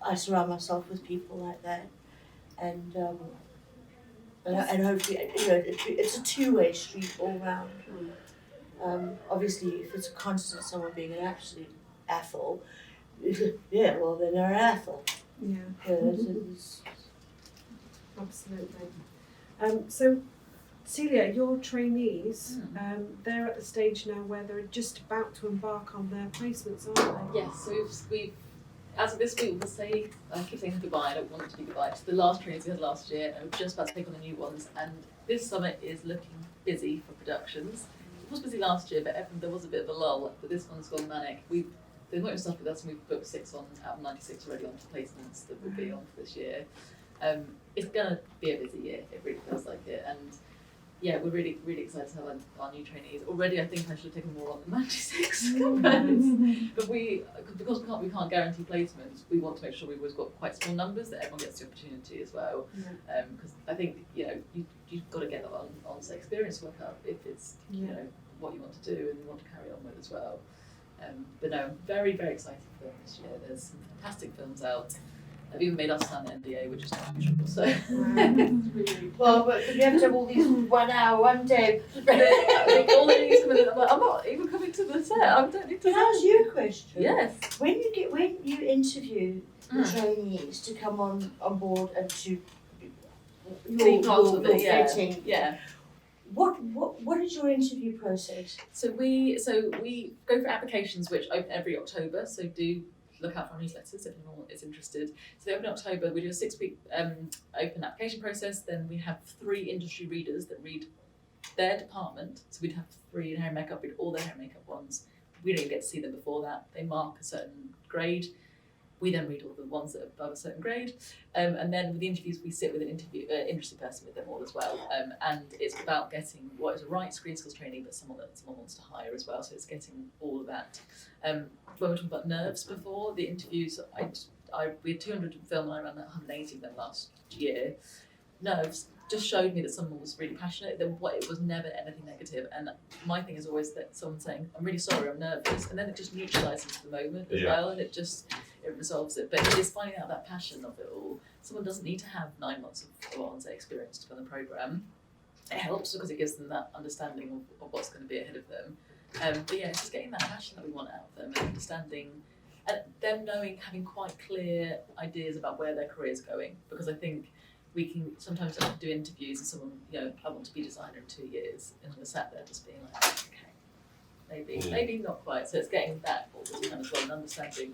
I surround myself with, people like that, and hopefully, you know, it's a two-way street all round. Obviously, if it's a constant someone being an absolute asshole, yeah, well then they're an asshole. Yeah. It's Absolutely. So, Celia, your trainees, they're at the stage now where they're just about to embark on their placements, aren't they? Yes, so we've as of this week, we'll say, I keep saying goodbye, I don't want it to be goodbye, to the last trainees we had last year, and we're just about to take on the new ones, and this summer is looking busy for productions. It was busy last year, but there was a bit of a lull, but this one's gone manic. They've worked stuff with us, and we've booked 6 out of 96 already onto placements that will be on for this year. It's going to be a busy year, it really feels like it, and yeah, we're really, really excited to have our new trainees. Already, I think I should have taken more on than 96 components. But because we can't guarantee placements, we want to make sure we've always got quite small numbers that everyone gets the opportunity as well. Because I think, you know, you've got to get that on say experience work up if it's you know what you want to do and you want to carry on with as well. But no, I'm very, very excited for them this year. There's some fantastic films out. They've even made us sign an NDA, which is not usual. So, well, but you have to have all these 1 hour, 1 day. I think all they need is coming in. I'm like, I'm not even coming to the set. I don't need to. Can I ask you a question? Yes. When you interview the trainees to come on board and to your fitting, what is your interview process? So we go for applications which open every October. So do look out for our newsletters if anyone is interested. So they open in October. We do a 6-week open application process. Then we have 3 industry readers that read their department. So we'd have 3 in hair and makeup, read all their hair and makeup ones. We don't even get to see them before that. They mark a certain grade. We then read all the ones that are above a certain grade. And then with the interviews, we sit with an industry person with them all as well. And it's about getting what is a right ScreenSkills trainee, but someone that someone wants to hire as well. So it's getting all of that. When we were talking about nerves before, the interviews, we had 200 in film and I ran 180 of them last year. Nerves just showed me that someone was really passionate, that it was never anything negative. And my thing is always that someone saying, I'm really sorry, I'm nervous. And then it just neutralises the moment as well. And it resolves it. But it is finding out that passion of it all. Someone doesn't need to have 9 months of on-set experience to go on the programme. It helps because it gives them that understanding of what's going to be ahead of them. But yeah, it's just getting that passion that we want out of them and understanding, and them knowing, having quite clear ideas about where their career is going. Because I think we can sometimes do interviews and someone, you know, I want to be a designer in 2 years, and we're sat there just being like, okay, maybe not quite. So it's getting that all the time as well and understanding.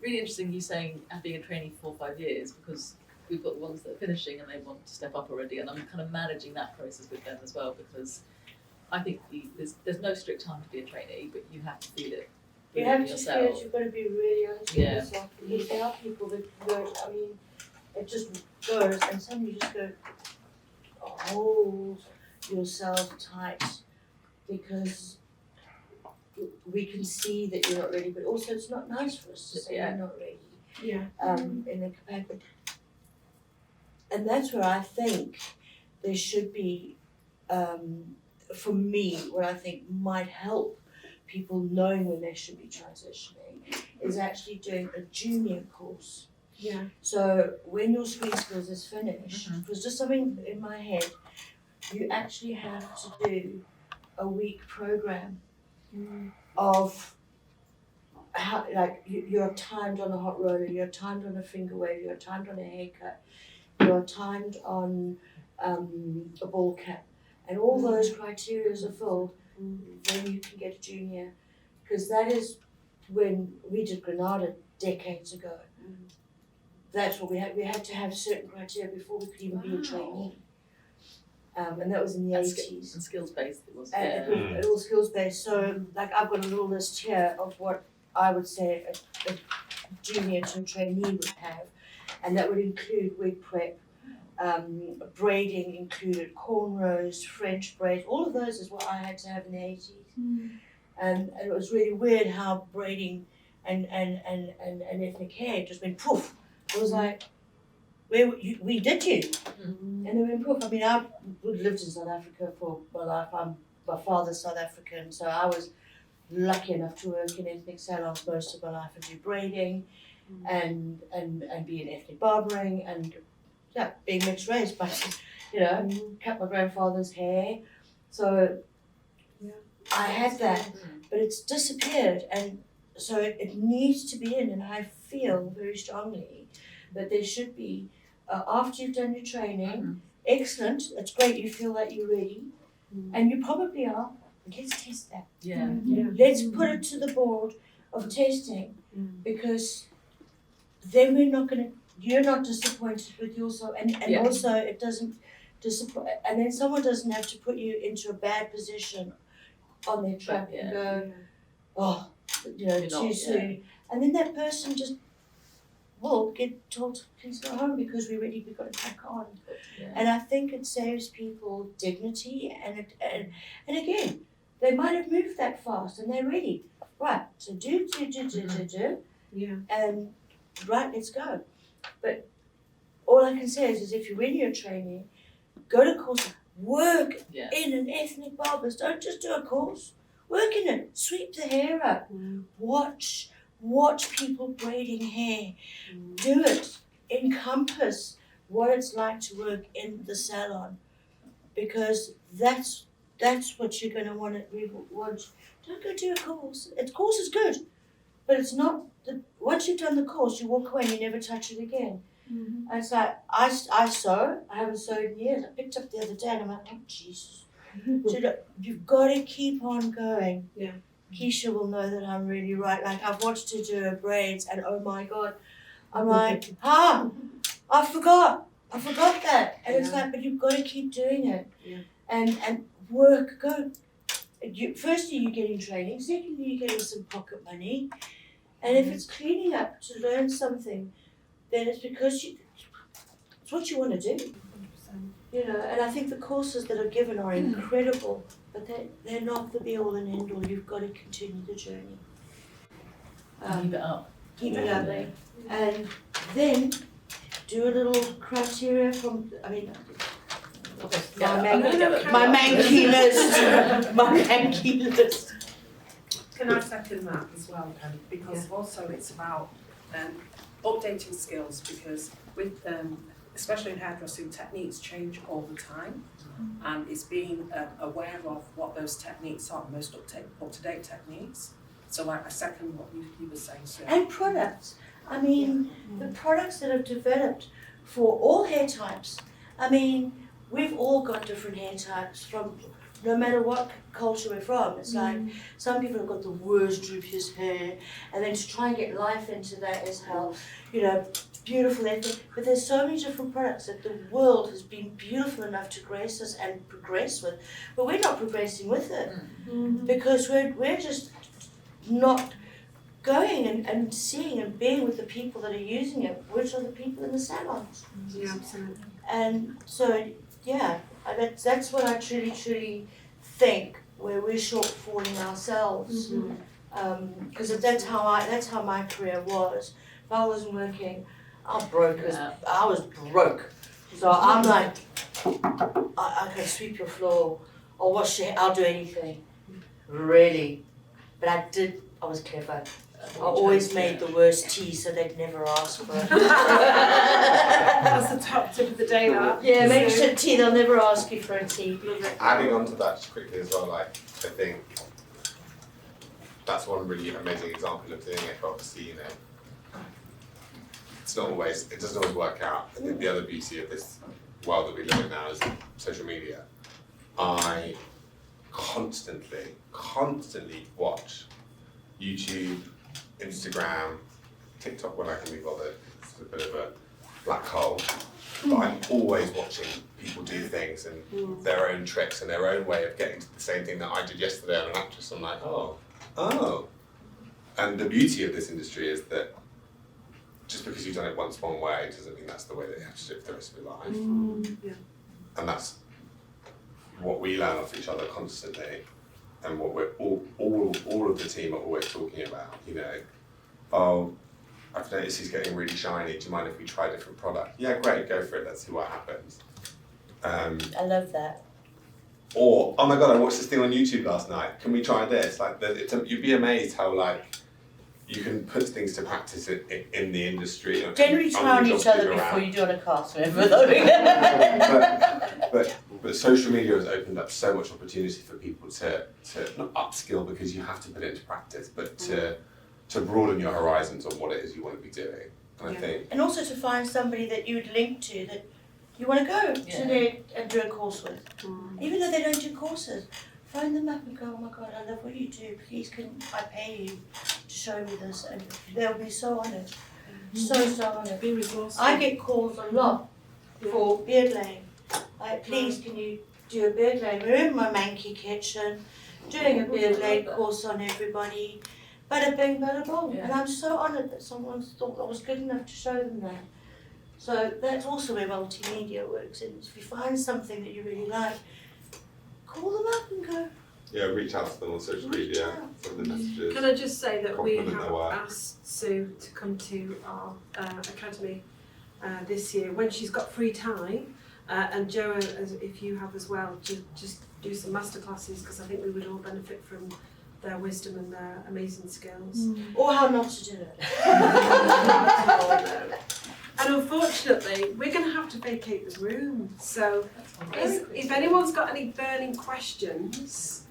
Really interesting you saying being a trainee for 4 or 5 years, because we've got the ones that are finishing and they want to step up already, and I'm kind of managing that process with them as well, because I think there's no strict time to be a trainee, but you have to feel it You proving have to yourself. feel you've got to be really honest with Yeah. yourself, because there are people that go, I mean, it just goes, and suddenly you just go, hold yourself tight, because we can see that you're not ready, but also it's not nice for us to say Yeah. you're not ready. Yeah. In the capacity. And that's where I think there should be, for me, what I think might help people knowing when they should be transitioning is actually doing a junior course. Yeah. So when your ScreenSkills is finished, it was just something in my head, you actually have to do a week program of how, like, you're timed on a hot roller, you're timed on a finger wave, you're timed on a haircut, you're timed on a ball cap, and all those criteria are filled, then you can get a junior, because that is when we did Granada decades ago. That's what we had to have certain criteria before we could even be a trainee. And that was in the 80s. And skills based it was. And Yeah. it was skills based. So, like, I've got a little list here of what I would say a junior to a trainee would have, and that would include wig prep, braiding included, cornrows, French braids. All of those is what I had to have in the 80s. And it was really weird how braiding and ethnic hair just went poof. It was like, we did you. And they went poof. I mean, I've lived in South Africa for my life. My father's South African, so I was lucky enough to work in ethnic salons most of my life and do braiding and be in ethnic barbering and being mixed race, but cut my grandfather's hair. So I had that, but it's disappeared, and so it needs to be in, and I feel very strongly that there should be, after you've done your training, excellent, it's great, you feel like you're ready, and you probably are, but let's test that. Yeah. Let's put it to the board of testing, because then you're not disappointed with yourself, and also it doesn't disappoint, and then someone doesn't have to put you into a bad position on their track and go, oh, too soon. And then that person just will get told, please go home because we've got to crack on. And I think it saves people dignity, and again, they might have moved that fast and they're ready. Right, so do, and right, let's go. But all I can say is if you're in your training, go to course, work in an ethnic barber's. Don't just do a course. Work in it. Sweep the hair up. Watch people braiding hair. Do it. Encompass what it's like to work in the salon, because that's what you're going to want. Don't go do a course. A course is good, but it's not. Once you've done the course, you walk away and you never touch it again. And it's like, I sew, I haven't sewed in years. I picked up the other day and I'm like, oh Jesus. So you've got to keep on going. Yeah. Keisha will know that I'm really right. Like, I've watched her do her braids and oh my God, I'm like, I forgot that. And it's like, but you've got to keep doing it. And work, go. Firstly, you're getting training. Secondly, you're getting some pocket money. And if it's cleaning up to learn something, then it's because it's what you want to do. 100%. And I think the courses that are given are incredible, but they're not the be all and end all. You've got to continue the journey. Keep it up. Keep it up. And then do a little criteria from, my main key list. My main key list. Can I second that as well, because also it's about updating skills, because with especially in hairdressing, techniques change all the time, and it's being aware of what those techniques are, most up-to-date techniques. So like I second what you were saying, Celia. And products. The products that have developed for all hair types. We've all got different hair types from no matter what culture we're from. It's like some people have got the worst droopiest hair, and then to try and get life into that is hell. Beautiful ethnic, but there's so many different products that the world has been beautiful enough to grace us and progress with, but we're not progressing with it because we're just not going and seeing and being with the people that are using it, which are the people in the salons. Yeah, absolutely. And so, yeah, that's what I truly think, where we're shortfalling ourselves. Because that's how my career was. If I wasn't working, I was broke. So I'm like, I can sweep your floor or wash your hair, I'll do anything. Really. But I was clever. I always made the worst tea so they'd never ask for it. That's the top tip of the day, that. Yeah, make sure tea, they'll never ask you for a tea. Adding on to that just quickly as well, like, I think that's one really amazing example of doing it, but obviously, you know, it doesn't always work out. I think the other beauty of this world that we live in now is social media. I constantly watch YouTube, Instagram, TikTok when I can be bothered. It's a bit of a black hole. But I'm always watching people do things and their own tricks and their own way of getting to the same thing that I did yesterday on an actress. I'm like, oh. And the beauty of this industry is that just because you've done it once one way doesn't mean that's the way that you have to do it for the rest of your life. Yeah. And that's what we learn off each other constantly, and what we're all of the team are always talking about. You know, oh, I've noticed he's getting really shiny. Do you mind if we try a different product? Yeah, great, go for it. Let's see what happens. I love that. Or, oh my god, I watched this thing on YouTube last night. Can we try this? Like, you'd be amazed how you can put things to practice in the industry. Generally try on each other before you do on a cast, remember though? But social media has opened up so much opportunity for people to not upskill, because you have to put it into practice, but to broaden your horizons on what it is you want to be doing. And I think, and also to find somebody that you would link to that you want to go to there and do a course with. Even though they don't do courses, find them up and go, oh my god, I love what you do, please can I pay you to show me this? And they'll be so honoured. So honoured. Be resourceful. I get calls a lot for beard laying. Like, please can you do a beard laying? We're in my manky kitchen doing a beard laying course on everybody. Bada bing, bada bong. And I'm so honoured that someone thought I was good enough to show them that. So that's also where multimedia works. And if you find something that you really like, call them up and go. yeah, reach out to them on social media, send them messages. Can I just say that we Compliment their have work. asked Sue to come to our academy this year when she's got free time, and Joe, if you have as well, just do some masterclasses, because I think we would all benefit from their wisdom and their amazing skills. Or how not to do it. And unfortunately, we're going to have to vacate the room. So if anyone's got any burning questions,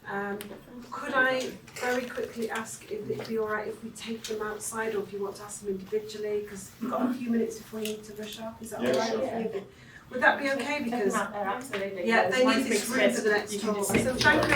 could I very quickly ask if it'd be all right if we take them outside, or if you want to ask them individually, because we've got a few minutes before you need to rush off. Is that all right? Sure. Would that be okay? Because Absolutely. they need this room for the next talk. So thank you.